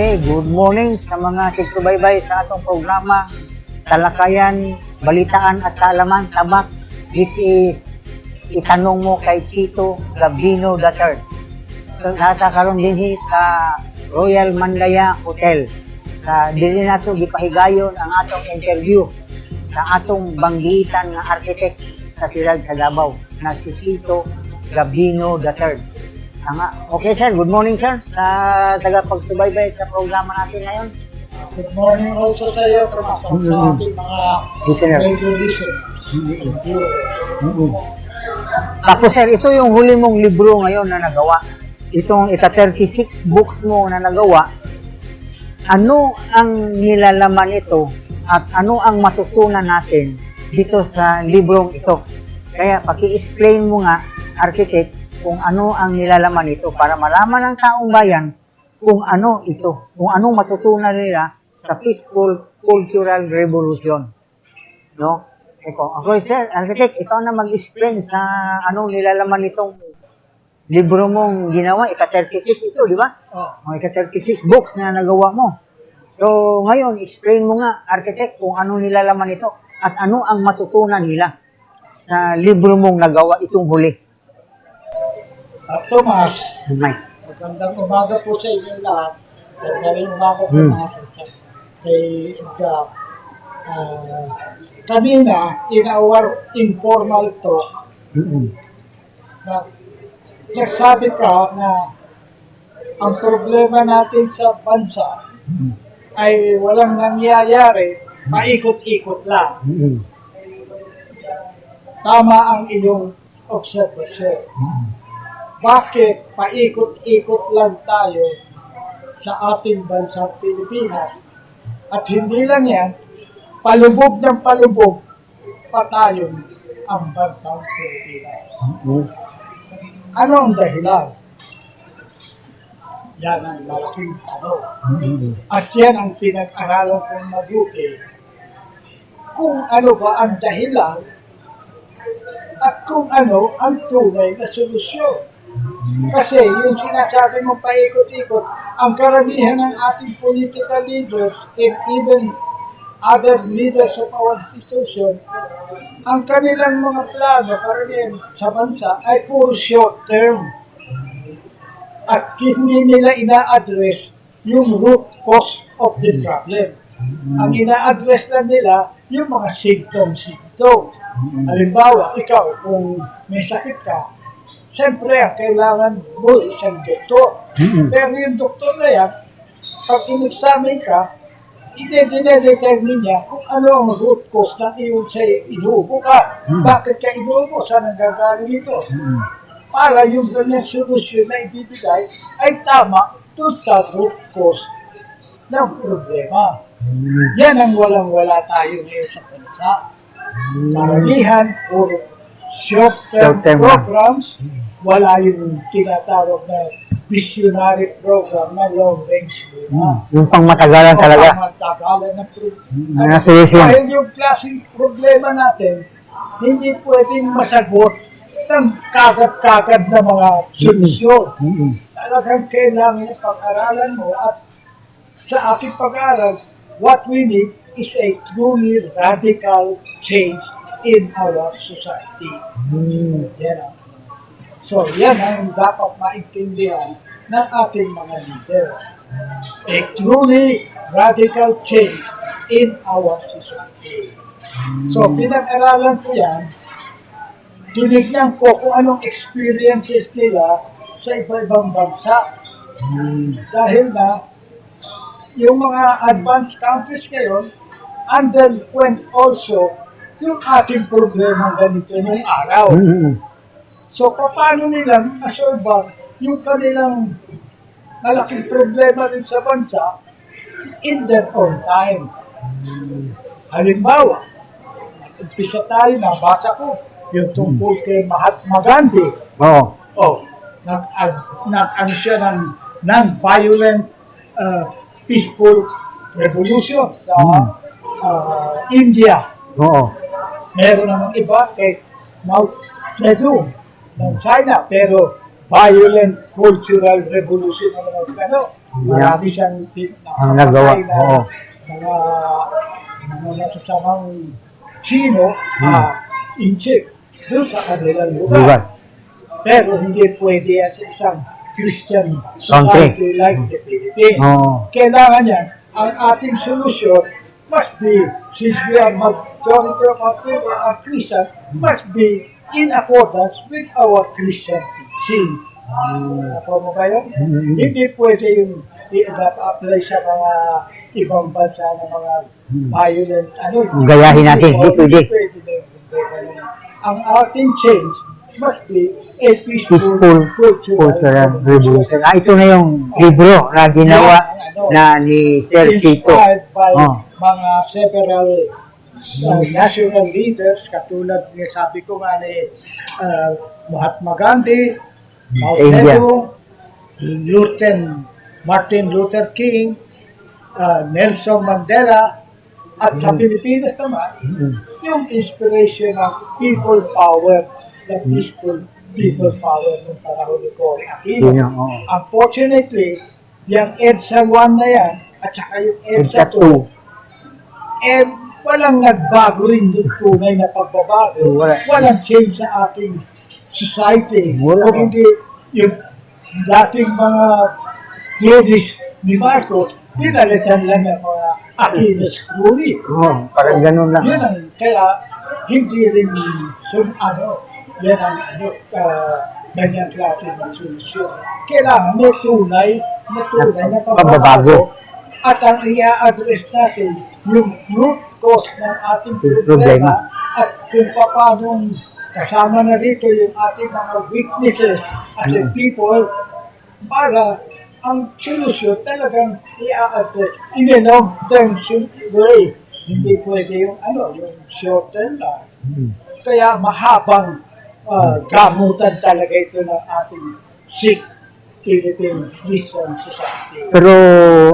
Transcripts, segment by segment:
Okay, good morning sa mga sigsubaybay sa atong programa Talakayan, Balitaan at Kaalaman, Tabak. This is Itanong Mo kay Chito Gabino III. So, nasa karon din sa Royal Mandaya Hotel. Sa dili nato gipahigayon ang atong interview sa atong banggitan nga architect sa siyudad sa Davao na si Chito Gabino III. Okay sir, good morning sir sa tagapagsubaybay sa programa natin ngayon. Good morning also sa iyo, Tomas, sa ating mga radio listeners. Tapos sir, ito yung huli mong libro ngayon na nagawa. Itong ika-36 books mo na nagawa. Ano ang nilalaman ito at ano ang matutunan natin dito sa librong ito? Kaya paki-explain mo nga, architect, kung ano ang nilalaman ito para malaman ng taong bayan kung ano ito, kung anong matutunan nila sa peaceful cultural revolution. No? Ako, sir, architect, ikaw na mag-explain sa anong nilalaman itong libro mong ginawa, ika-36 ito, di ba? Oh. Ika-36 books na nagawa mo. So, ngayon, explain mo nga, architect, kung anong nilalaman ito at ano ang matutunan nila sa libro mong nagawa itong huli. Tomas, May. magandang umaga po sa inyo lahat. Magandang umaga po mga sansa. Kay Jack, kanina, in our informal talk, nagsabi ka na ang problema natin sa bansa ay walang nangyayari, paikot-ikot lang. Tama ang iyong observation. Bakit paikot-ikot lang tayo sa ating bansang Pilipinas? At hindi lang yan, palubog ng palubog patayon ang bansang Pilipinas. Ano ang dahilan? Yan ang malaking tanong. At yan ang pinag-aralan kong mabuti. Kung ano ba ang dahilan at kung ano ang tunay na solusyon. Kasi yung sinasabi mong paikot-ikot, ang karamihan ng ating political leaders and even other leaders of our institution, ang kanilang mga plano karamihan sa bansa ay puro short term. At hindi nila ina-address yung root cause of the problem. Ang ina-address lang nila yung mga symptoms. Halimbawa, ikaw, kung may sakit ka, siyempre, kailangan mo isang doktor. Pero yung doktor na yan, pag in-examine ka, i-determine niya kung ano ang root cause na iyong sa inuubo ka. Bakit ka inuubo? Saan ang gagaling ito? Para yung kanyang solusyon na ibibigay ay tama to sa root cause ng problema. Yan ang walang-wala tayo ngayon sa bansa. Karamihan, puro short-term programs, wala yung tinatawag na visionary program na long-range plan. Yung pangmatagalan talaga. Pangmatagalan na solusyon. Dahil yung klaseng problema natin, hindi pwedeng masagot ng kagad-kagad na mga solusyon. Talagang kailangan pag-aralan mo at sa ating pag-aral, what we need is a truly radical change in our society. So, yan ang dapat maintindihan ng ating mga leaders. A truly radical change in our society. So, pinag-aralan ko yan, tinignan ko kung anong experiences nila sa iba-ibang bansa. Dahil na, yung mga advanced countries ngayon, underwent also yung ating problema ganito ng araw. So, paano nilang nasolve yung kanilang malaking problema rin sa bansa in their own time? Halimbawa, umpisa tayo, nabasa ko, yung tungkol kay Mahatma Gandhi. Nag-ano siya ng non-violent peaceful revolution sa India. Meron namang iba kay Mao Zedong ng China, pero violent cultural revolution naman ang Marami siyang Ang nagawa. nakapatay na Oo. mga masasamang Chino, inchik doon sa kanilang lugar. Lugar. Pero hindi pwede yan sa isang Christian Country. society like the Philippines. Oo. Kailangan yan, ang ating solusyon must be, since we are majority of our people are Christian, must be in accordance with our Christian teaching. Ako mo ba yun? Hindi pwede yung i-apply sa mga ibang bansa ng mga violent, Gayahin natin, hindi pwede. Hindi pwede. Ang ating change must be a Peaceful cultural Cultural Revolution. Ito na yung libro na ginawa na ni Sir Tito. inspired by Oh. mga several national leaders katulad ng sabi ko nga ni Mahatma Gandhi, Mao Sa India. Zedong, Martin Luther King, Nelson Mandela, at sa Pilipinas naman, yung inspiration ng people power, the peaceful people power ng panahon ni Cory Aquino. Yun yung, oo. Unfortunately, yung EDSA 1 na yan, at saka yung EDSA 2, walang nagbago rin yung tunay na pagbabago. Wala. Walang change sa ating society. Wala. Kung hindi yung dating mga cronies ni Marcos, pinalitan lang ng mga Aquinas crony. Oo, parang ganun lang. Yan ang, kaya hindi rin yan ang ganyang klase ng solusyon. Kailangan may tunay na pagbabago. At ang i-address natin yung root cause ng ating problema at kung paano kasama na rito yung ating mga weaknesses as a people para ang solusyon talagang i-address in a long-term way. Hindi pwede yung yung short-term lang. Kaya mahabang gamutan talaga ito ng ating sick Philippine Christian Society. Pero,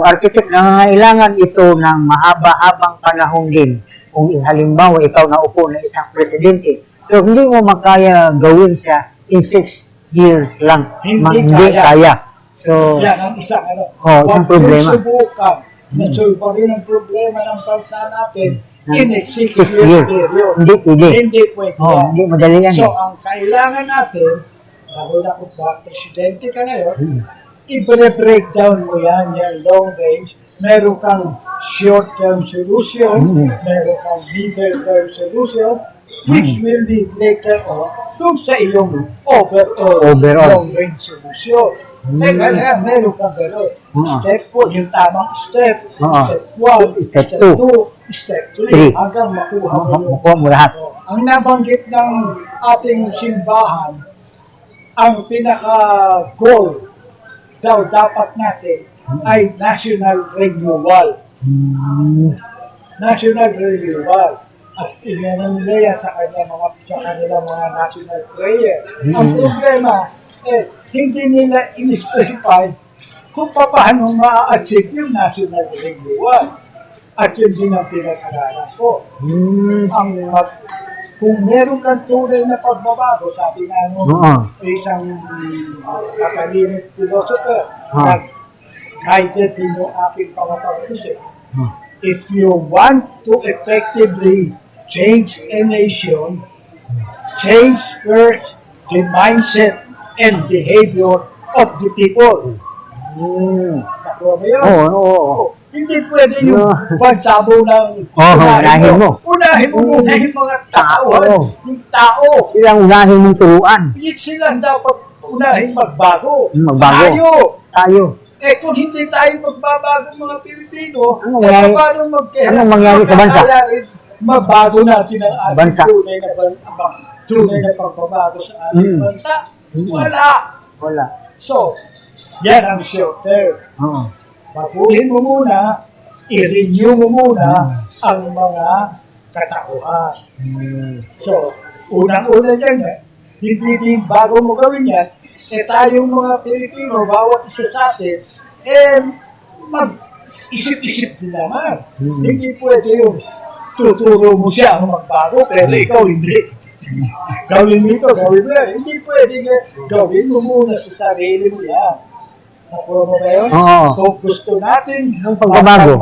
architect, nangangailangan ito ng mahaba-habang panahon din. Kung halimbawa, ikaw naupo na isang presidente. So, hindi mo makaya gawin siya in 6 years lang. Hindi Hindi kaya. kaya. So, Yan ang isang isang problema. Huwag subukan na solve rin ang problema ng bansa natin in a 6 6 year years. period. Hindi pwede. Hindi pwede Oh, yan. hindi madali yan. So, ang kailangan natin, lalo na kung presidente ka ngayon, i-breakdown mo yan, yung long range. Meron kang short-term solution, meron kang middle-term solution, which will lead later on dun sa iyong overall long-range solution. Kaya meron kang gano'n. Step 4, yung tamang step. Step 1, Step step 2, two. step Three. 3, hanggang makuha mo yun. Makuha mo lahat. Ang nabanggit ng ating simbahan, ang pinaka-goal daw dapat natin ay national renewal. National renewal. At inanong nila yan sa kanilang mga national prayer. Ang problema, hindi nila in-specify kung paano ma-achieve yung national renewal. At yun din ang pinag-aralan ko. Kung meron kang tunay na pagbabago, sabi nga isang matalinit philosopher, guided din yung aking pangapag-isip. If you want to effectively change a nation, change first the mindset and behavior of the people. Nakuha mo yun? Oo. Hindi pwede yung bansa mo ng unahin mo. Unahin mo muna yung mga tao. Yung tao. Silang unahin mong turuan. Silang dapat unahin magbago. Magbago. Tayo. Kung hindi tayo magbabago mga Pilipino, anong mangyari sa bansa? Mabago natin ang ating Bansa. tunay na pagbabago sa ating bansa. Wala. So, yan ang short term. Baguhin mo muna, i-renew mo muna ang mga katauhan. So, unang-una dyan, hindi din bago mo gawin yan, tayong mga Pilipino, bawat isa sa atin, mag-isip-isip din naman. Hindi pwede yung tuturo mo siya ang magbago, pero ikaw hindi. Gawin mo ito, gawin mo yan. Hindi pwede gawin mo muna sa sarili mo yan. Nakuha mo ba yun? Oo. Kung gusto natin Yung pagbabago.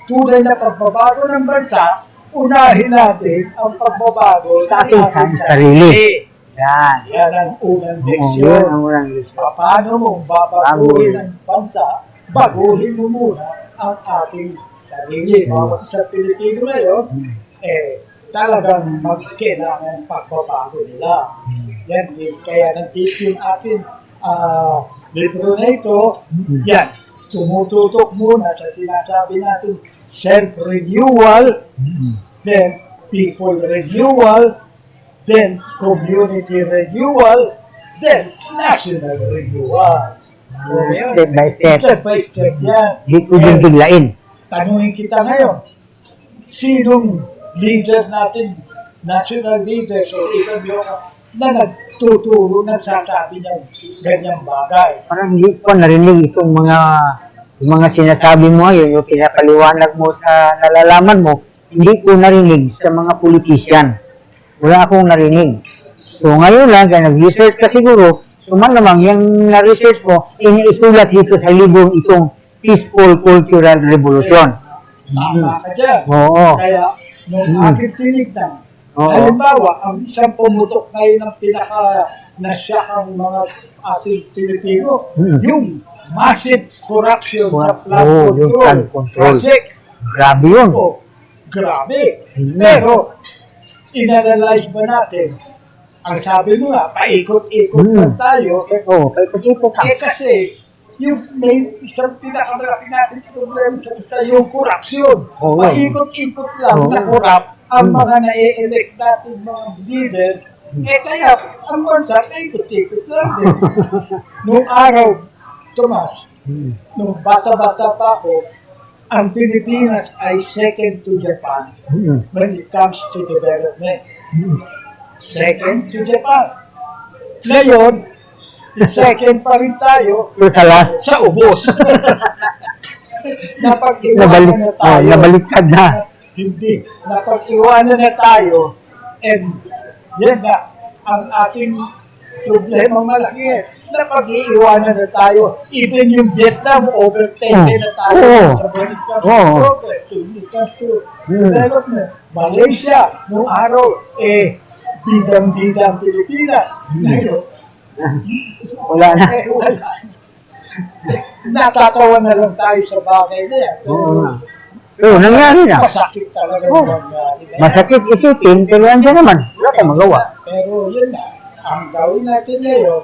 tunay na pagbabago ng bansa, unahin natin ang pagbabago Sa ating sarili. Yan. Yan ang unang Oo, leksyon. yun ang unang leksyon. Paano mong babaguhin ang bansa, baguhin mo muna ang ating sarili. Bawat isang Pilipino ngayon, talagang magkailangan pagbabago nila. Yan din. Kaya nandito yung ating libro na ito. Yan. Tumututok muna sa sinasabi natin self-renewal, then people renewal, then community renewal, then national renewal. Step by step. Step by step yan. Di pwedeng biglain. Tanungin kita ngayon, sinong leader natin, national leader, so ikaw yung na nagtuturo, nagsasabi ng ganyang bagay. Parang hindi ko narinig itong mga sinasabi mo ngayon, yung pinapaliwanag mo sa nalalaman mo, hindi ko narinig sa mga politician. Wala akong narinig. So ngayon lang, kaya nag-research ka siguro, so malamang yung na-research mo, isulat dito sa libro itong Peaceful Cultural Revolution. Tama ka dyan. Oo. Kaya, nung aking tinignan, Oo. halimbawa, ang isang pumutok ngayon ng pinaka-nasyakang mga ating Pilipino, yung massive corruption sa flood Oo, yung control flood control. project. Grabe yun. Oh, grabe. Mm. Pero, inanalyze ba natin? Ang sabi mo nga, paikot-ikot lang tayo. Oo, paikot-ikot ka. Kasi, yung may isang pinakamalaki natin problema sa yung corruption. Oo. Paikot-ikot lang Oo. na corrupt ang mga na-elect natin mga leaders. Kaya, ang bansa, paikot-ikot lang din. Nung araw, Tomas, nung bata-bata pa ako, ang Pilipinas ay second to Japan when it comes to development. Second to Japan. Ngayon, second pa rin tayo So sa last, sa ubos. Napag-iwanan na tayo. nabaliktad na. Hindi. Napag-iwanan na tayo. And yan na ang ating problema malaki. Napag-iwanan na tayo. Even yung Vietnam, overtaken na tayo sa when it comes to progress, when it comes to development. Malaysia, noong araw, bidang-bida ang Pilipinas. Ngayon, Wala na. wala. Natatawa na lang tayo sa bagay na yan. Oo nga. Oo, nangyari na. Masakit talaga Oo. nangyari na yan. Masakit isipin, pero andyan naman. Wala tayong magawa. Pero yun na, ang gawin natin ngayon,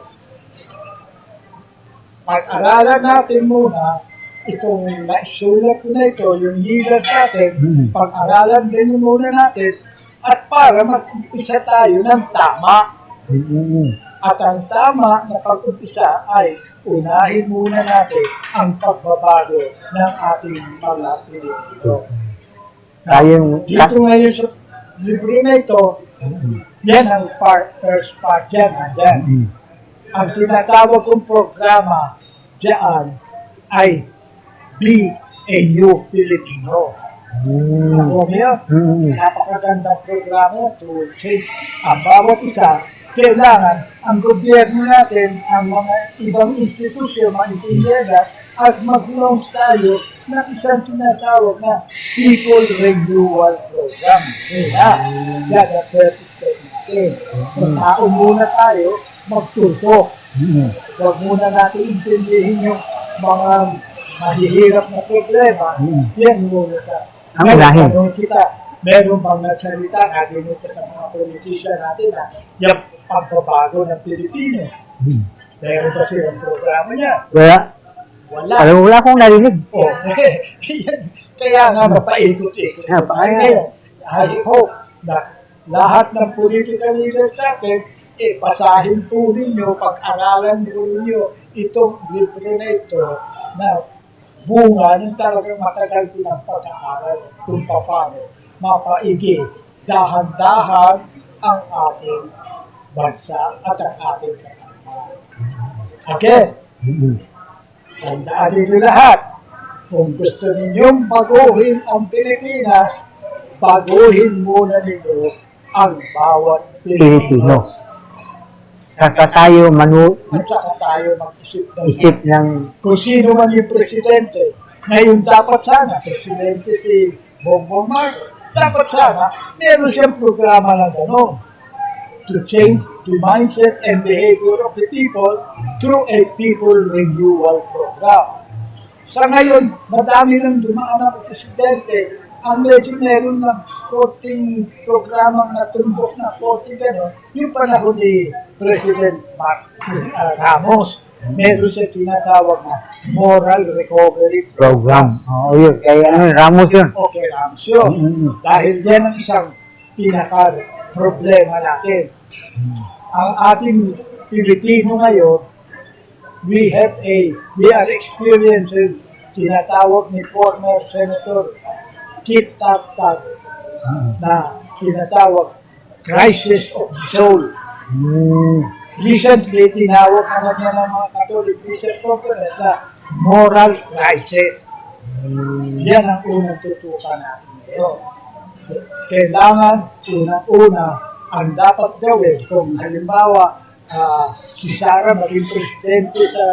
pag-aralan natin muna itong naisulat ko na ito, yung leaders natin, pag-aralan din muna natin, at para mag-umpisa tayo ng tama. At ang tama na pag-umpisa ay unahin muna natin ang pagbabago ng ating mga Pilipino. Tayong, Dito ngayon sa libro na ito, yan ang first part yan. Andyan. Ang tinatawag kong programa dyan ay Be a New Filipino. Ako niyo, napakagandang programa to change ang bawat isa. Kailangan ang gobyerno natin, ang mga ibang institusyon, maintindihan at mag-launch tayo ng isang tinatawag na People Renewal Program. Yan ang purpose. Sa tao muna tayo magtutok. Huwag muna natin intindihin yung mga mahihirap na problema. Yan muna sa Ang unahin. tanong kita, meron bang nagsalita, narinig ka sa mga politician natin na yung pagbabago ng Pilipino. Meron ba silang programa niya? wala. Wala. Alam mo, wala akong narinig. Oh, kaya nga mapaikot-ikot. Kaya. Ngayon, I hope na lahat ng political leaders natin, basahin po ninyo, pag-aralan po ninyo itong libro na ito na bunga ng talagang matagal ko ng pag-aaral kung paano mapaigi dahan-dahan ang ating bansa at ang ating kapatid. Again, tandaan ninyo lahat, kung gusto ninyong baguhin ang Pilipinas, baguhin muna ninyo ang bawat Pilipino. Pilipino. Saka tayo at saka tayo mag-isip ng isip ng kung sino man yung presidente. Ngayon dapat sana, presidente si Bongbong Marcos, dapat sana, meron siyang programa na gano'n to change the mindset and behavior of the people through a people renewal program. Sa ngayon, madami nang dumaan ng presidente, ang medyo meron ng 14 programang natumbok na 40 gano'n, yung panahon ni President Ramos, meron siya tinatawag na moral recovery program. Oo, yun. Kaya ano, Ramos yun. Okay, Ramos yun. Dahil yan ang isang pinaka-problema natin. Ang ating Pilipino ngayon, we are experiencing tinatawag ni former Senator Kit Tat na tinatawag crisis of the soul. Recently, tinawag naman niya ng mga Catholic Research Conference na moral crisis. Yan ang unang tutukan natin ngayon. Kailangan, unang-una, ang dapat gawin kung halimbawa si Sara maging presidente sa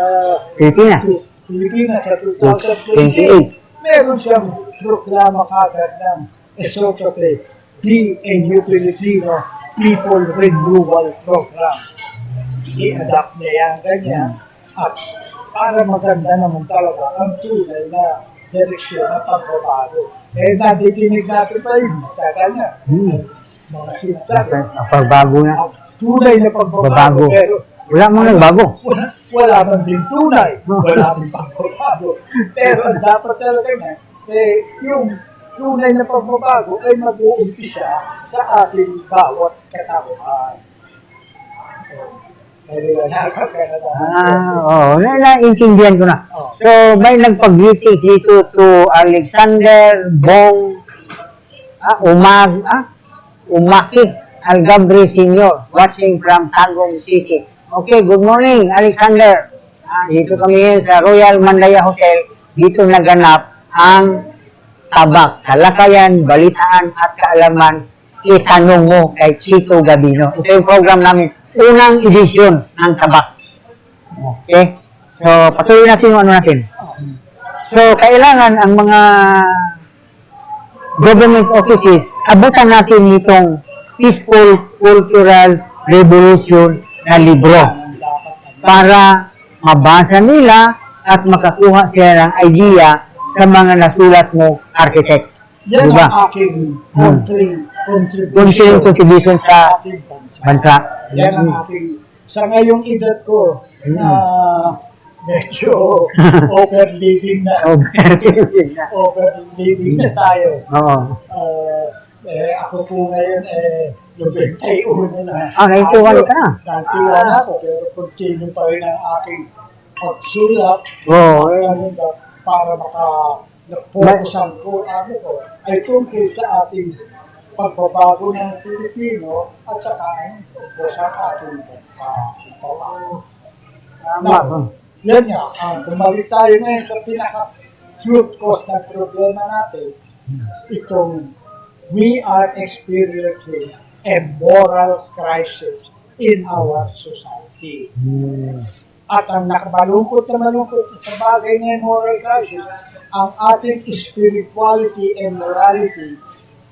Pilipinas sa 2028, meron siyang programa kagad ng SOTOPE, Be a New Filipino People Renewal Program. I-adapt niya yan ganyan at para maganda naman talaga ang tunay na direksyon na pagbabago. Eh, nadidinig natin pa yun, matagal na. Mga sinasabi. Ang pagbago na. Ang tunay na pagbabago, pero Wala mong nagbago. wala man din tunay, wala din pagbabago. Pero ang dapat talaga nga, yung tunay na pagbabago ay mag-uumpisa sa ating bawat katauhan. Oo, naiintindihan ko na. So, may nagpag-greetings dito to Alexander Bong Umaki Algabre Sr. watching from Tagum City. Okay, good morning, Alexander. Dito kami sa Royal Mandaya Hotel. Dito naganap ang tabak, talakayan, balitaan at kaalaman. Itanong mo kay Chico Gabino. Ito yung program namin. Unang edisyon ng tabak. Okay? So, patuloy natin yung ano natin. So, kailangan ang mga government offices, abutan natin itong Peaceful Cultural Revolution na libro para mabasa nila at makakuha sila ng idea sa mga nasulat mo, architect. Yan Diba? ang aking Contribution sa ating bansa. Yan ang aking, sa ngayong edad ko, na medyo overliving na. Overliving na tayo. Oo. Ako po ngayon, 91 na. 91 ka na? 91 ako, pero continue pa rin ang aking pagsulat. Oo. Para maka-focus ang ko ay tungkol sa ating pagbabago ng Pilipino at saka ang tungkol sa ating bansa. Tama. Yan nga, bumalik tayo ngayon sa pinaka-root cause ng problema natin. Itong we are experiencing a moral crisis in our society. At ang nakabalungkot na malungkot sa bagay na moral crisis, ang ating spirituality and morality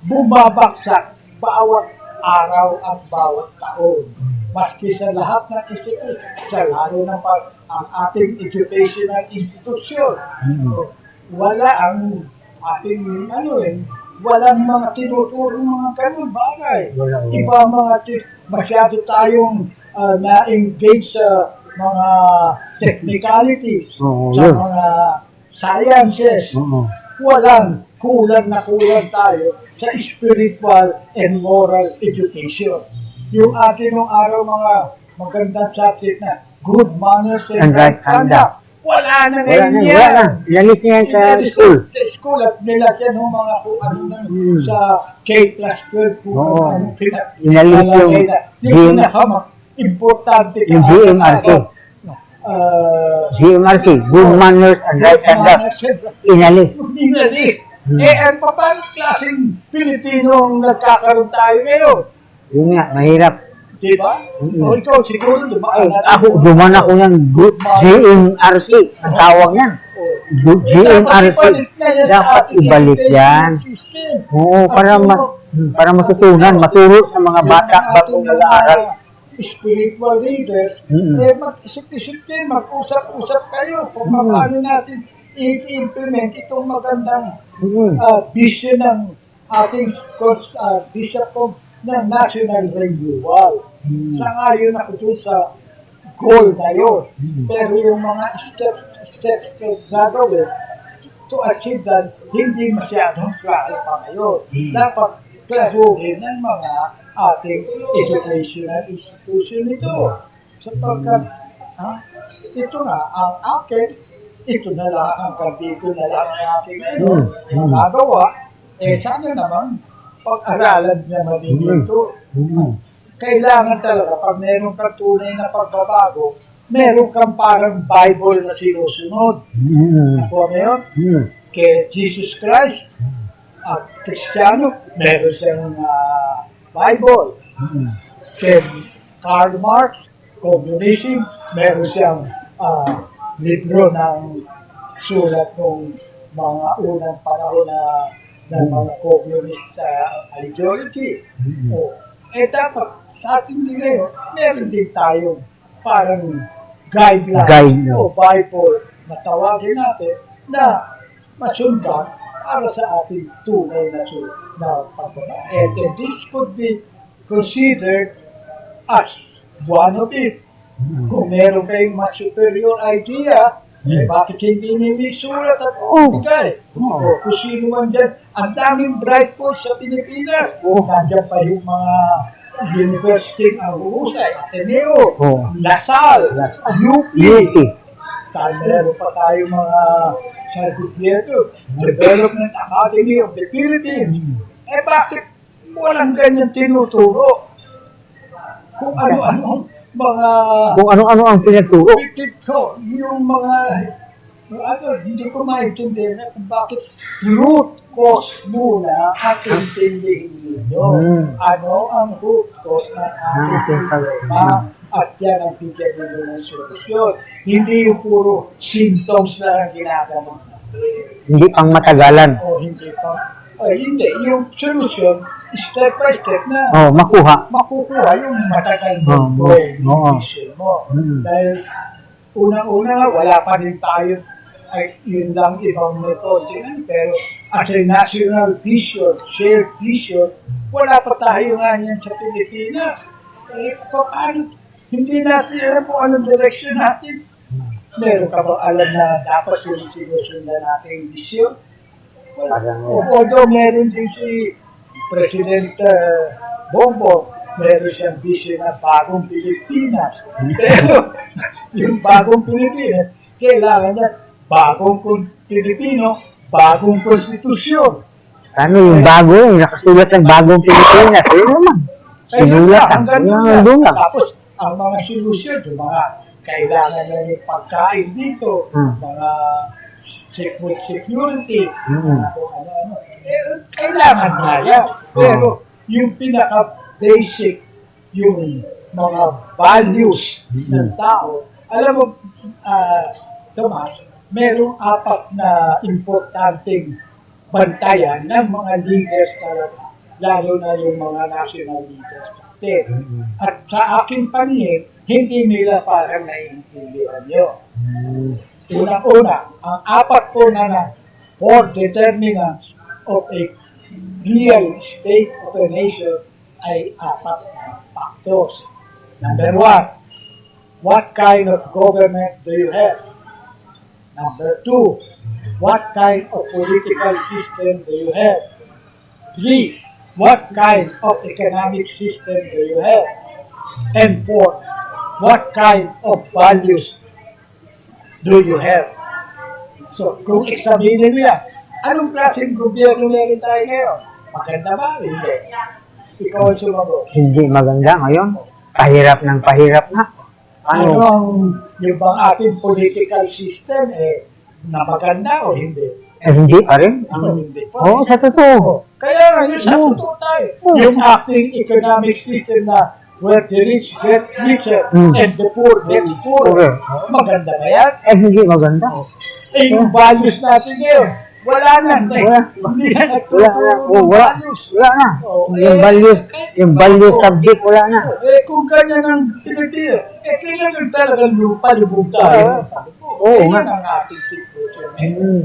bumabagsak bawat araw at bawat taon. Maski sa lahat ng institusyon, sa lalo ng ang ating educational institution. Wala ang ating, walang mga tinuturo mga ganun bagay. Iba mga, masyado tayong na-engage sa mga technicalities, sa mga sciences. Kulang tayo sa spiritual and moral education. Yung atin nung araw mga magandang subject na good manners and right conduct. Wala na ngayon yan. Inalis niya sa school. Sa school at nilagyan ng mga kung ano na sa K+12 kung ano inalis yung pinaka-importante yung GMRC. GMRC, good manners and right conduct. Inalis. Ang paano klaseng Pilipino ang nagkakaroon tayo ngayon? Yun nga, mahirap. Di ba? O ikaw siguro dumaan na rin. Ako, duman ako ng GMRC, ang tawag yan. GMRC, dapat ibalik yan. Oo, para matutunan, maturo sa mga bata bagong nag-aaral. Spiritual leaders, mag-isip-isip din, mag-usap-usap kayo kung paano natin i-implement itong magandang vision ng ating bishop ng national renewal. Sangayon ako dun sa goal na yun. Pero yung mga steps gagawin to achieve that, hindi masyadong klaro pa ngayon. Dapat klasuhin ng mga ating educational institution nito. Sapagkat, ito na ang akin, ito na lang ang kandito na lang ang aking magagawa. Sana naman pag-aralan naman din ito. Kailangan talaga, pag meron kang tunay na pagbabago, meron kang parang Bible na sinusunod. Ako ngayon, kay Jesus Christ, at Kristiyano, meron siyang Bible. Kay Karl Marx, Communism, meron siyang libro ng sulat ng mga unang panahon ng mga communist ideology. Dapat sa ating din ngayon, meron din tayong parang guidelines o Bible na tawagin natin na masundan para sa ating tunay na pagbabago. And this could be considered as one of it. Kung meron kayong mas superior idea, bakit hindi nila sulat at bigay? Kung sino man dyan, ang daming bright points sa Pilipinas. Nandiyan pa yung mga university ang Husay, Ateneo, Lasal, UP. Meron pa tayo mga sa gobyerno, Development Academy of the Philippines. Bakit walang ganyan tinuturo? Kung ano-ano ang pinaturo. Yung mga hindi ko maintindihan kung bakit root cause muna ang intindihin ninyo. Ano ang root cause ng ating problema at yan ang bigyan nyo ng solusyon. Hindi yung puro symptoms na ang ginagawa natin. Hindi pang matagalan. Hindi pang hindi. Yung solusyon, step by step na makukuha yung matagal mo vision mo. Dahil unang-una, wala pa din tayo yun lang ibang method. Pero as a national vision, shared vision, wala pa tayo nga yan sa Pilipinas. Paano? Hindi natin alam kung anong direction natin. Meron ka ba alam na dapat yung sinusundan natin vision? Although meron din si President Bongbong, meron siyang vision na bagong Pilipinas. Pero yung bagong Pilipinas, kailangan niya bagong Pilipino, bagong konstitusyon. Ano yung bago? Yung nakasulat ng bagong Pilipinas. Ayun naman. Sinulat ang tapos, ang mga solusyon, yung mga kailangan na yung pagkain dito, mga food security, kailangan na yan. Pero yung pinaka-basic, yung mga values ng tao, alam mo, Tomas, merong 4 na importanteng bantayan ng mga leaders talaga, lalo na yung mga national leaders natin. At sa aking paningin, hindi nila parang naiintindihan yun. Unang-una, ang 4 po na 4 determinants of a real state of a nation ay 4 na factors. Number 1, what kind of government do you have? Number 2, what kind of political system do you have? 3, what kind of economic system do you have? And 4, what kind of values do you have? So, kung examinin nila, anong klaseng gobyerno meron tayo ngayon? Maganda ba? Hindi. Ikaw ang sumagot. Hindi maganda ngayon. Pahirap ng pahirap na. Ano ang yung bang ating political system na maganda o hindi? Hindi pa rin. Hindi pa. Oo, sa totoo. Kaya nga yun sa totoo tayo. Yung ating economic system na where the rich get richer Mm. and the poor get poorer. Okay. Maganda ba yan? Eh, hindi maganda. Eh, yung values natin ngayon, wala na. Wala. Hindi na Wala na. nagtuturo Oh, ng wala. values. Wala na. Oh, Yung values subject, wala na. Kung ganyan ang pinagdira, kailangan talagang palubog tayo. Oo nga. Yan ang ating situation. Mm.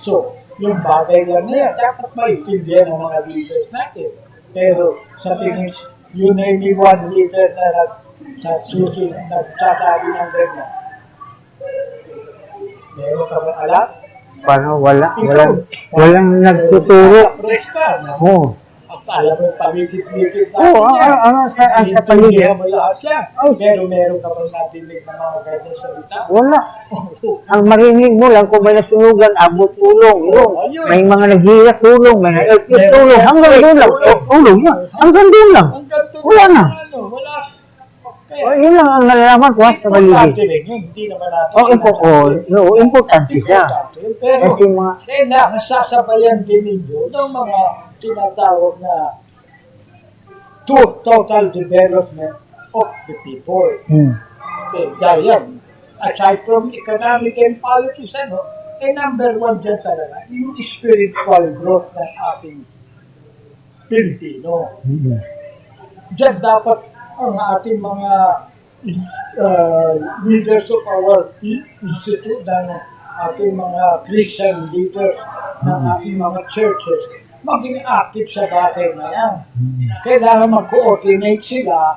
So, yung bagay lang na yan, dapat maintindihan ng mga leaders natin. Pero sa tingin, yun ay may one leader na sa susunod, nagsasabi ng ganyan. Meron ka ba alam? Paano? Walang nagtuturo. Press ka. Oo. At alam mo, paligid-ligid Oo, sa paligid. Hindi mo lahat yan. Pero meron ka bang natinig ng mga ganyan salita? Wala. Ang marinig mo lang kung may nasunugan, abot tulong. Yun. May mga naghihirap tulong, may nag-elpit tulong. Hanggang doon lang. Tulong yan. Hanggang doon lang. Wala na. Wala. Yun lang ang nalalaman ko sa paligid. Importante rin yun. Hindi naman natin Importante siya. Pero, Kasi mga, kailangan sasabayan din ninyo ng mga tinatawag na total development of the people. Gaya, aside from economic and politics, number one dyan talaga, yung spiritual growth ng ating Pilipino. Diyan dapat ang ating mga leaders of our institute, ng ating mga Christian leaders, ng ating mga churches, maging active sa bagay na yan. Kailangan mag-coordinate sila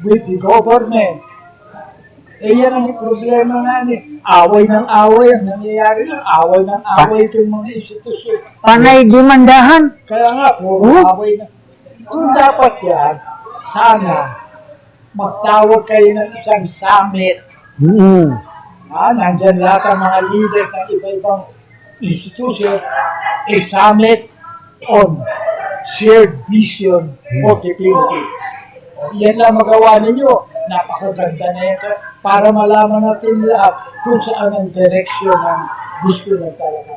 with the government. Eh yan ang problema nga ni. Away ng away ang nangyayari lang. Away ng away itong mga institusyon. panay dimandahan. Kaya nga, puro away na. Kung dapat yan, sana magtawag kayo ng isang summit. Nandyan lahat ang mga leaders ng iba-ibang institution, a summit on shared vision of the Philippines. Yan lang magawa ninyo. Napakaganda na yan para malaman natin lahat kung saan ang direksyon ng gusto ng talaga.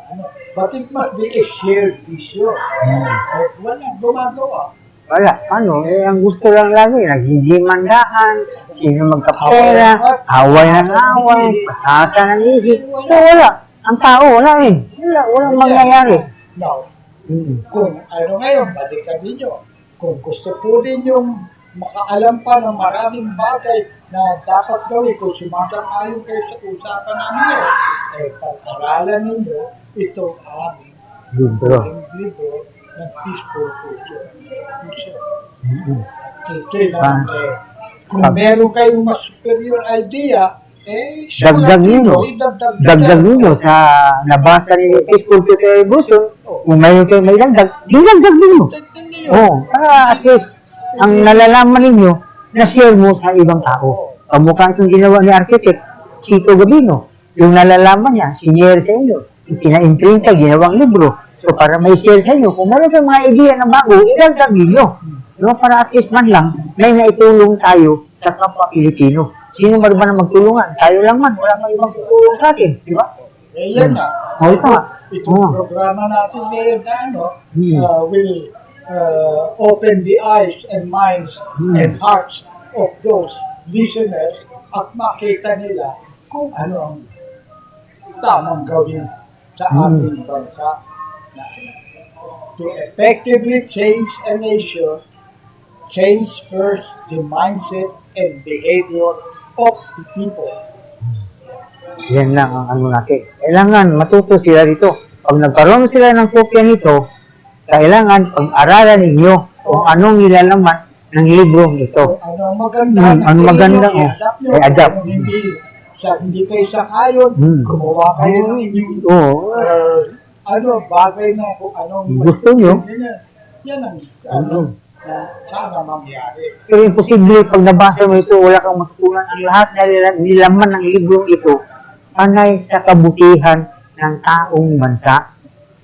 But it must be a shared vision. Wala, gumagawa. Wala. Ang gusto lang lagi, naghihimandahan, sino magkapera, away ng away, patasa ng isip. So wala. Ang tao, wala eh. Walang mangyayari. Now, kung ngayon, balikan ninyo. Kung gusto po ninyong makaalam pa ng maraming bagay na dapat gawin, kung sumasang-ayon kayo sa usapan namin pag-aralan ninyo, ito aming libro ng Peaceful Culture. Ito lang kung meron kayong mas superior idea, dagdag nyo sa nabasa ni Peaceful Culture Evolution. Kung mayroon kayo may dagdag nyo. Para at least ang nalalaman ninyo na share mo sa ibang tao. Kamukha itong ginawa ni Architect Chito Gabino. Yung nalalaman niya, sinyer sa inyo. Yung pina-imprinta, ginawang libro. So para may share sa inyo, kung meron kayong mga idea na bago, idagdag ninyo. Para at least man lang, may naitulong tayo sa kapwa Pilipino. Sino ba na magtulungan? Tayo lang man, wala may ibang tutulong sa atin. Di ba? Yan nga. Ito nga. Itong programa natin ngayon na will open the eyes and minds and hearts of those listeners at makita nila kung ano ang tamang gawin sa ating bansa. To effectively change a nation, change first the mindset and behavior of the people. Yan lang ang natin. Kailangan matuto sila dito. Pag nagkaroon sila ng kopya nito, kailangan pag-aralan ninyo kung anong nilalaman ng libro nito. Ano maganda. Ano maganda. I-adapt. Hindi kayo sang-ayon, gumawa kayo ng inyong bagay na kung anong gusto nyo. Yan ang sana mangyari. Pero imposible pag nabasa mo ito, wala kang matutunan ang lahat na nilaman ng librong ito panay sa kabutihan ng taong bansa.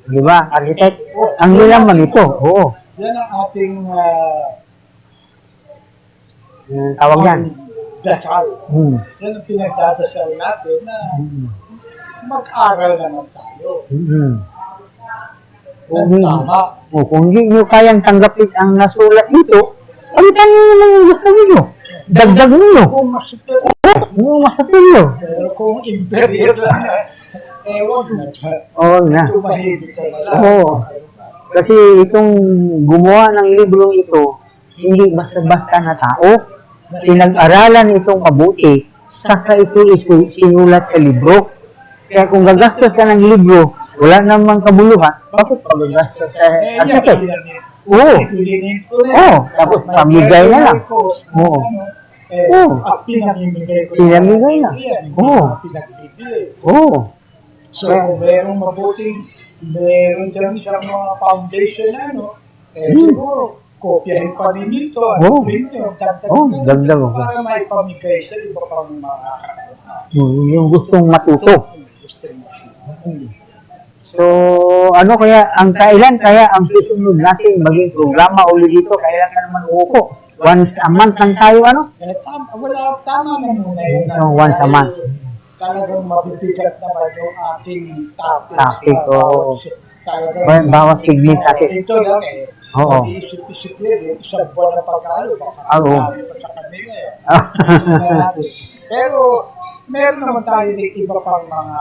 Di ba, Architect? Ang nilaman ito, oo. Yan ang ating tawag yan. Dasal. Yan ang pinagdadasal natin na mag-aral naman tayo. Kung hindi nyo kayang tanggapin ang nasulat dito, Palitan nyo naman yung gusto ninyo. Dagdag ninyo. Kung masupir, Oo, masapin nyo. pero kung inferior lang, wag na siya. Oo na. Tumahimik ka na lang. Oo. Kasi itong gumawa ng librong ito, hindi basta-basta na tao. Pinag-aralan itong mabuti, saka ito sinulat sa libro. Kaya kung gagastos ka ng libro, wala namang kabuluhan, bakit pa gagastos sa article? Oo. Oo, tapos pamigay na lang. Oo. Oo. Pinamimigay ko Pinamigay na. Oo. Pinagbibili. Oo. So, kung merong mabuting, meron dyan sa mga foundation na, siguro, kopyahin pa rin ito, Oo. dagdag Dagdag. para may pamigay sa iba pang mga Yung gustong matuto. gusto mo. So, ano kaya, kailan kaya ang susunod natin maging programa ulit dito? Kailan ka naman uuko? Once a month lang tayo, ano? Tama na muna yun. Once a month. Talagang mabibigat naman yung ating topic. Topic, oo. Talagang, Bawas segment natin. ito lang Oo. mag-iisip-isip yun, isang buwan na pag-alo, baka Oo. marami pa sa kanila Tingnan natin. Pero, meron naman tayo dito iba pang mga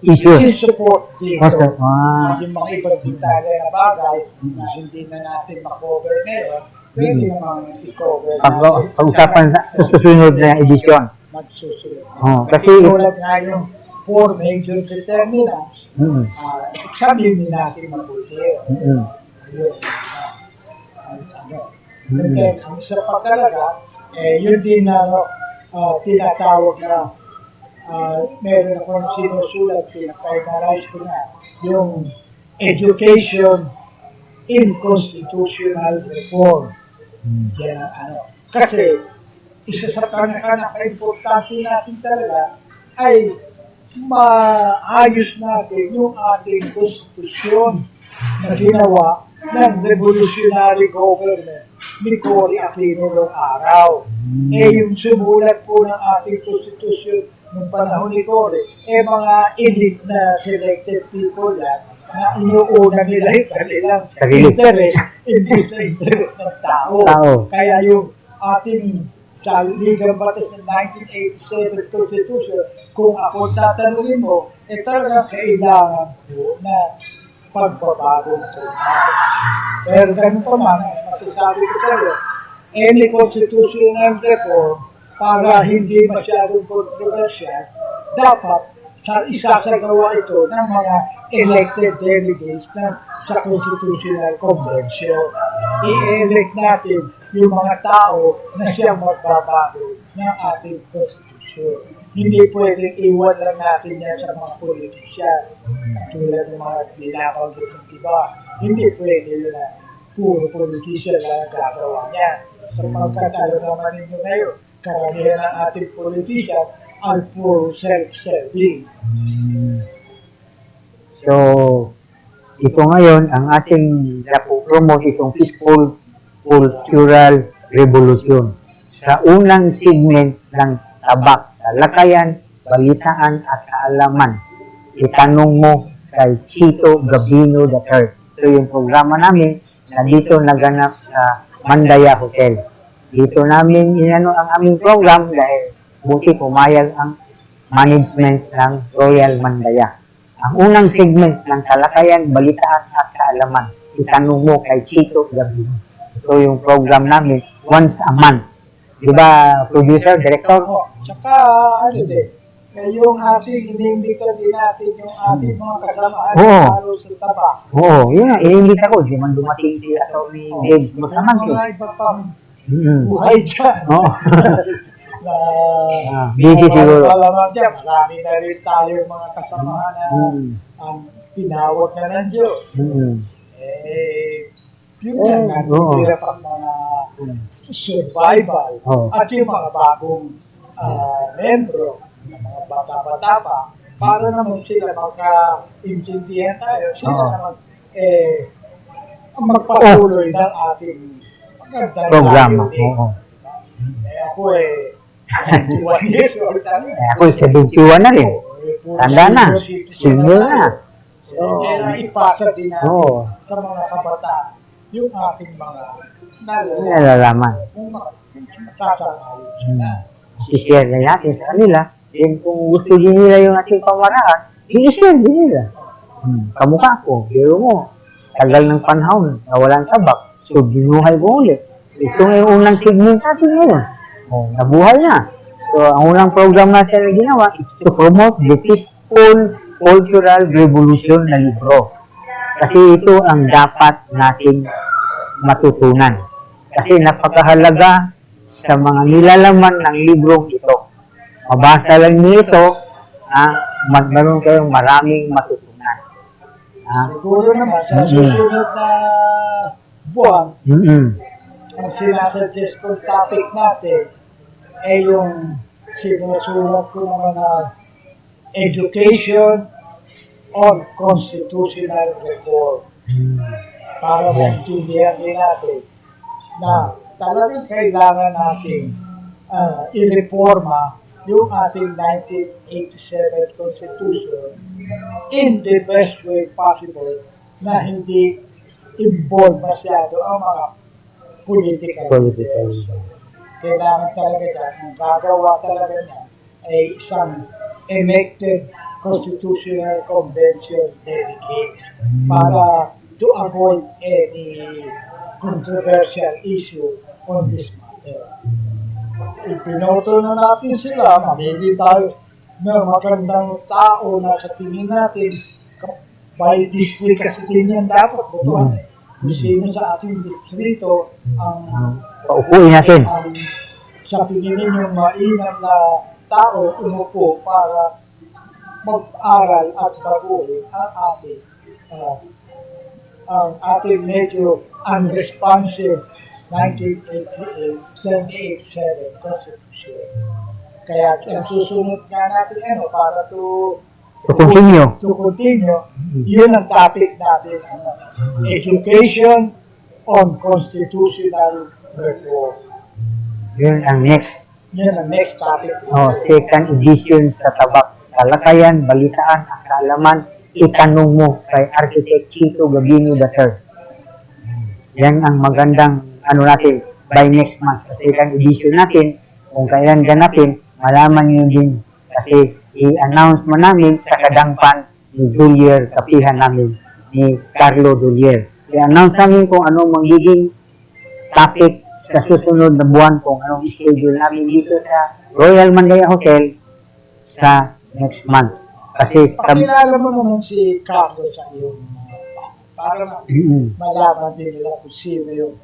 Issues. support dito. Okay. Ah. Yung mga ibang detalye na bagay na hindi na natin makover ngayon, pwede namang i-cover Pag-usapan sa susunod na edisyon. magsusunod. Oo, Kasi kasi- tulad nga yung four major determinants, Mm. examine natin mabuti. Mm. Ayun. And then, ang isa pa talaga, yun din na tinatawag na meron akong sinusulat, pinaka-finalize ko na, yung education in constitutional reform. Yan ang Kasi, isa sa pinaka-importante natin talaga ay maayos natin yung ating konstitusyon na ginawa ng revolutionary government ni Cory Aquino noong araw. Yung sumulat po ng ating konstitusyon noong panahon ni Cory, mga elite na selected people yan, na inuuna nila yung kanilang Sarili. interest, imbis na interest ng tao. Kaya yung ating sa Ligang Batas ng 1987 Constitution, kung ako tatanungin mo, talagang kailangan po na pagbabago ito. Pero ganun pa man, masasabi ko sa iyo, any constitutional reform, para hindi masyadong controversial, dapat isasagawa ito ng mga elected delegates sa Constitutional Convention. I-elect natin yung mga tao na siyang magbabago ng ating Constitution. Hindi pwedeng iwan lang natin yan sa mga politician. Tulad ng mga binabanggit ng iba. Hindi pwede yun na puro politician lang ang gagawa niya. Sapagkat alam naman ninyo ngayon, karamihan ng ating politician ay puro self-serving. So, ito ngayon, ang ating napopromote itong peaceful cultural revolution. Sa unang segment ng tabak, talakayan, balitaan at kaalaman, itanong mo kay Chito Gabino III. So, yung programa namin na dito naganap sa Mandaya Hotel. Dito namin inano ang aming program dahil buti pumayag ang management ng Royal Mandaya. Ang unang segment ng talakayan, balitaan at kaalaman, itanong mo kay Chito Gabino. Ito yung program namin once a month. Di ba, producer, director? Tsaka, yung ating inimbita din natin yung ating mga kasamaan lalo sa taba. Oo, yun nga, inimbita ko. Di man dumating si Atty. Dave Bustamante. Mga iba pang buhay dyan. Oo. Busy siguro. Alam dyan, marami na rin tayo mga kasamahan na ang tinawag na ng Diyos. Yun yan, natitira pang mga survival at yung mga bagong membro ng mga bata-bata pa para naman sila magka-intindihan tayo. Sila naman magpatuloy ng ating magandang programa. Ako 91 years old tayo. Ako 71 na rin. Tanda na. Senior na. Kaya ipasa din natin sa mga kabataan yung ating mga nalalaman. Kung sasanayin sila. I-share na natin sa kanila. Then kung gusto din nila yung ating pamaraan, i-share din nila. Kamukha ko, biro mo, tagal ng panahon, nawalan tabak, so binuhay ko ulit. Ito nga yung unang segment natin ngayon. Nabuhay na. So, ang unang program natin na ginawa is to promote the peaceful cultural revolution na libro. Kasi ito ang dapat nating matutunan. Kasi napakahalaga sa mga nilalaman ng librong ito. Mabasa lang niyo ito, magkaroon kayong maraming matutunan. Siguro naman sa susunod na buwan, ang sinasuggest kong topic natin ay yung sinusulat ko ng mga education on constitutional reform para maintindihan din natin na talagang kailangan natin i-reforma yung ating 1987 Constitution in the best way possible na hindi involve masyado ang mga political leaders. Kailangan talaga dyan, ang gagawa talaga niya ay isang elected Constitutional Convention delegates para to avoid any controversial issue on this matter. Ipinoto na natin sila, mamili tayo na magandang tao na sa tingin natin, by district kasi din yan dapat butuan. Kung sino sa ating distrito ang paupuin natin. Sa tingin ninyo mainam na tao umupo para mag-aral at baguhin ang ating medyo unresponsive 1987 Constitution. Kaya ang susunod nga natin para to continue, yun ang topic natin, education on constitutional reform. Yun ang next topic. Second edition sa Tabak. Talakayan, balitaan, ang kaalaman, itanong mo kay Architect Chito Gabino III. Yan ang magandang natin by next month sa second edition natin. Kung kailan ganapin, malaman nyo din kasi i-announce mo namin sa kadangpan ni Dulier, kapihan namin ni Carlo Dulier. I-announce namin kung anong magiging topic sa susunod na buwan, kung anong schedule namin dito sa Royal Mandaya Hotel sa next month. Kasi pakilala mo naman si Carlo sa iyo para malaman din nila kung sino yung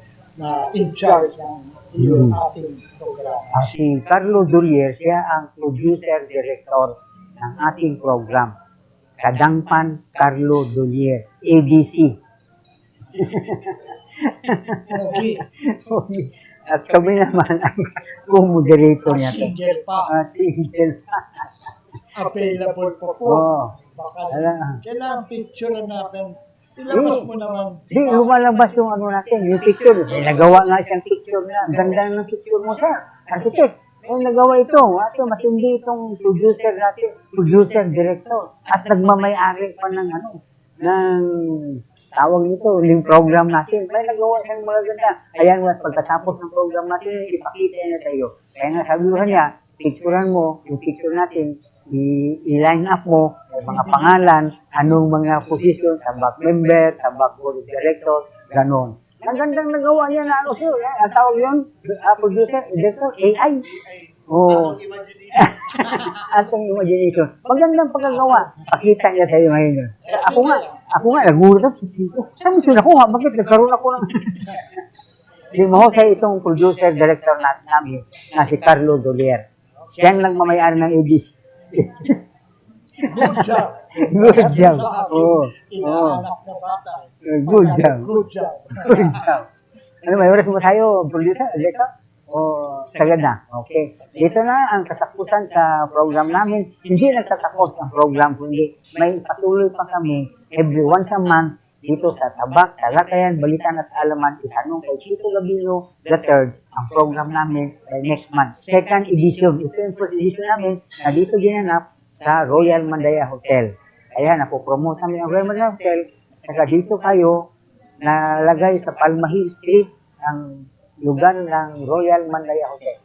in charge ng yung ating programa. Si Carlo Dulier, siya ang producer-director ng ating program. Kadangpan Carlo Dulier, ABC. Okay. At kami naman ang co-moderator niya. Single pa. Single pa. Available po po. Baka kailangan picture natin. Ilabas mo naman. Lumalabas yung natin, yung picture. Nagawa nga siyang picture na. Ganda ng picture mo siya. Architect, nagawa ito. Matindi itong producer natin. Producer-director. At nagmamayari pa ng tawag nito, yung program natin. May nagawa siyang mga ganda. Kaya nga, pagkatapos ng program natin, ipakita niya sa iyo. Kaya nga, sabi ko niya, picturean mo, yung picture natin, i-line up mo, mga pangalan, anong mga position, tabak member, tabak board of director, ganon. Ang gandang nagawa niya na siya. Ang tawag yun, producer, director, AI. Atong imagination. Magandang pagkagawa. Pakita niya sa iyo ngayon. Ako nga, nagulat. Saan mo siya nakuha? Bakit nagkaroon ako ng... Di mo sa itong producer, director namin, na si Carlo Dulier. Siya ang nagmamayari ng ABC. Good job. Good job. Inaanak na bata. Good job. Good job. Good job. May oras mo tayo, producer, director? Sagad na. Okay. Dito na ang katapusan sa program namin. Hindi nagtatapos ang program, kundi may patuloy pa kami every once a month dito sa Tabak, Talakayan, Balitaan at Alaman. Itanong kay Chito Gabino III ang program namin next month. Second edition. Ito yung first edition namin na dito ginanap sa Royal Mandaya Hotel. Kaya napopromote namin ang Royal Mandaya Hotel. Saka dito kayo nalagay sa Palma Hill Street, ang lugar ng Royal Mandaya Hotel.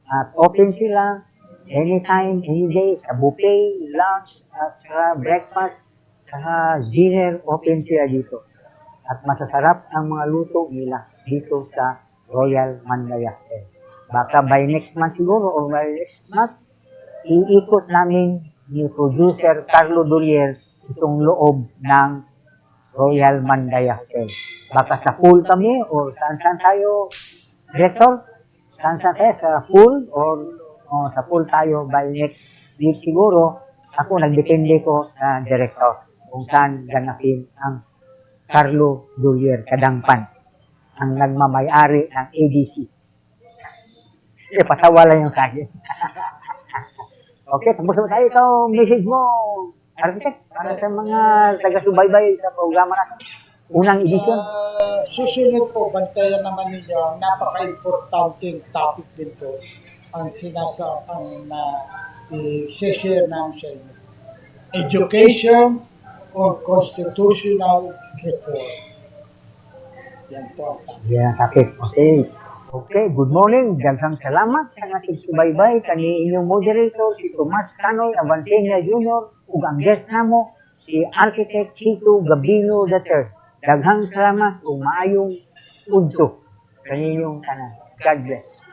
At open sila anytime, any day, sa buffet, lunch, at saka breakfast, saka dinner, open sila dito. At masasarap ang mga luto nila dito sa Royal Mandaya Hotel. Baka by next month siguro, or by next month, iikot namin ni producer Carlo Dolier itong loob ng Royal Mandaya Hotel. Baka sa pool kami, o saan tayo, Director? Saan tayo? Sa pool, o sa pool tayo by next week siguro. Ako, nagdepende ko sa Director kung saan ganapin ang Carlo Dolier Kadangpan, ang nagmamayari ng ABC. Patawa lang yung sa akin. Okay, tapos na tayo. Ikaw, message mo, Architect, para sa mga taga-subaybay sa programa na unang edisyon. Susunod po, bantayan naman ninyo, napaka-importanting topic din po ang na i-share namin sa inyo. Education or constitutional reform. Yan po ang topic. Yan, okay. Okay, good morning. Daghang salamat sa nakikisubaybay kani inyong moderator si Tomas Canoy Avancenia Jr. ug ang guest namo si Architect Chito Gabino III. Daghang salamat ug maayong udto kaninyong tanan. God bless.